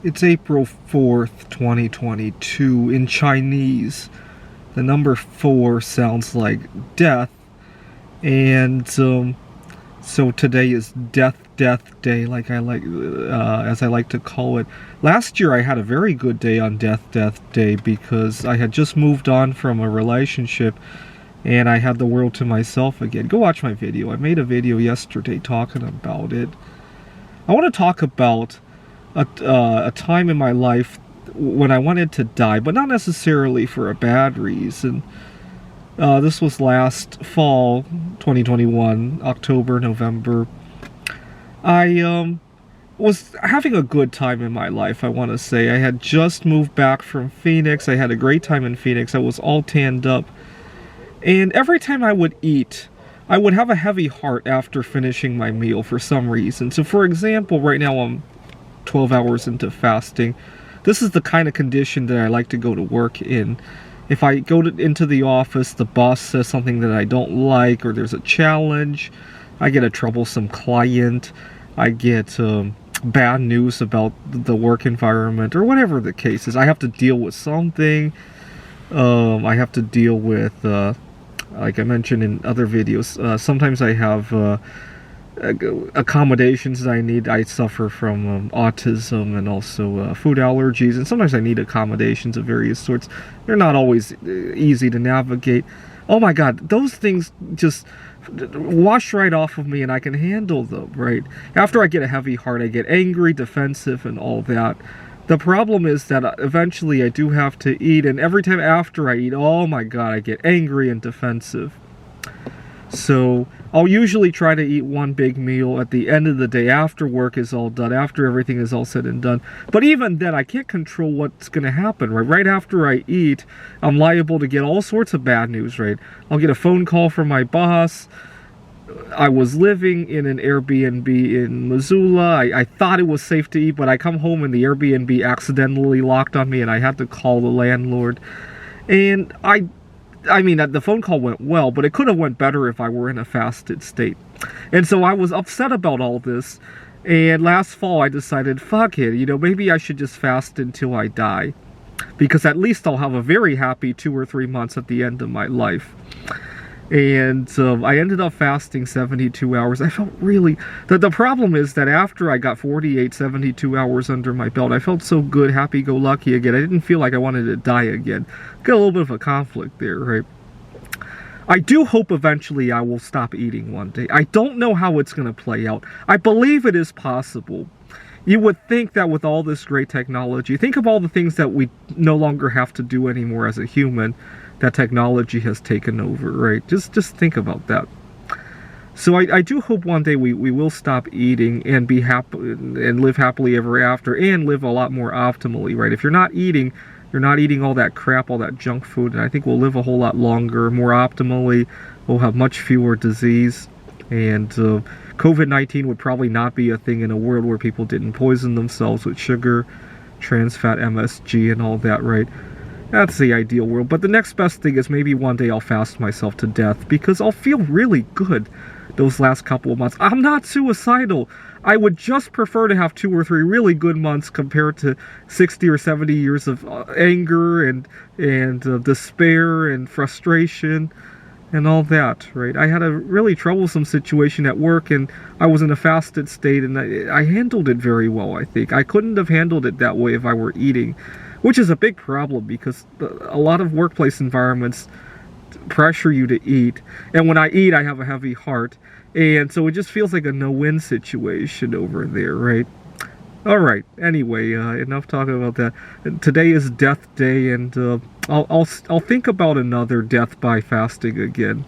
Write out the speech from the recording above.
It's April 4th, 2022. In Chinese, the number 4 sounds like death. And so today is Death Day, as I like to call it. Last year I had a very good day on Death Day because I had just moved on from a relationship and I had the world to myself again. Go watch my video. I made a video yesterday talking about it. I want to talk about a time in my life when I wanted to die, but not necessarily for a bad reason. This was last fall, 2021, October, November. I was having a good time in my life, I want to say. I had just moved back from Phoenix. I had a great time in Phoenix. I was all tanned up. And every time I would eat, I would have a heavy heart after finishing my meal for some reason. So for example, right now I'm 12 hours into fasting. This is the kind of condition that I like to go to work in. If I go into the office, the boss says something that I don't like, or there's a challenge, I get a troublesome client, I get bad news about the work environment, or whatever the case is. I have to deal with something. I have to deal with, like I mentioned in other videos, sometimes I have accommodations that I need. I suffer from autism and also food allergies, and sometimes I need accommodations of various sorts. They're not always easy to navigate. Oh my god, those things just wash right off of me and I can handle them, right? After I get a heavy heart, I get angry, defensive, and all that. The problem is that eventually I do have to eat, and every time after I eat, oh my god, I get angry and defensive. So I'll usually try to eat one big meal at the end of the day after work is all done, after everything is all said and done. But even then, I can't control what's going to happen, right? Right after I eat, I'm liable to get all sorts of bad news, right? I'll get a phone call from my boss. I was living in an Airbnb in Missoula. I thought it was safe to eat, but I come home and the Airbnb accidentally locked on me and I had to call the landlord. And I mean, the phone call went well, but it could have went better if I were in a fasted state. And so I was upset about all this. And last fall, I decided, fuck it, maybe I should just fast until I die. Because at least I'll have a very happy 2 or 3 months at the end of my life. And I ended up fasting 72 hours. I felt really... The problem is that after I got 48, 72 hours under my belt, I felt so good, happy-go-lucky again. I didn't feel like I wanted to die again. Got a little bit of a conflict there, right? I do hope eventually I will stop eating one day. I don't know how it's going to play out. I believe it is possible. You would think that with all this great technology, think of all the things that we no longer have to do anymore as a human, that technology has taken over, right? Just think about that. So I do hope one day we will stop eating and be happy and live happily ever after, and live a lot more optimally, right? If you're not eating all that crap, all that junk food, and I think we'll live a whole lot longer, more optimally. We'll have much fewer disease, and COVID-19 would probably not be a thing in a world where people didn't poison themselves with sugar, trans fat, MSG, and all that, right? That's the ideal world. But the next best thing is maybe one day I'll fast myself to death, because I'll feel really good those last couple of months. I'm not suicidal. I would just prefer to have 2 or 3 really good months compared to 60 or 70 years of anger and despair and frustration and all that, right? I had a really troublesome situation at work, and I was in a fasted state, and I handled it very well, I think. I couldn't have handled it that way if I were eating, which is a big problem because a lot of workplace environments pressure you to eat. And when I eat, I have a heavy heart. And so it just feels like a no-win situation over there, right? All right. Anyway, enough talking about that. Today is Death Day, and I'll think about another death by fasting again.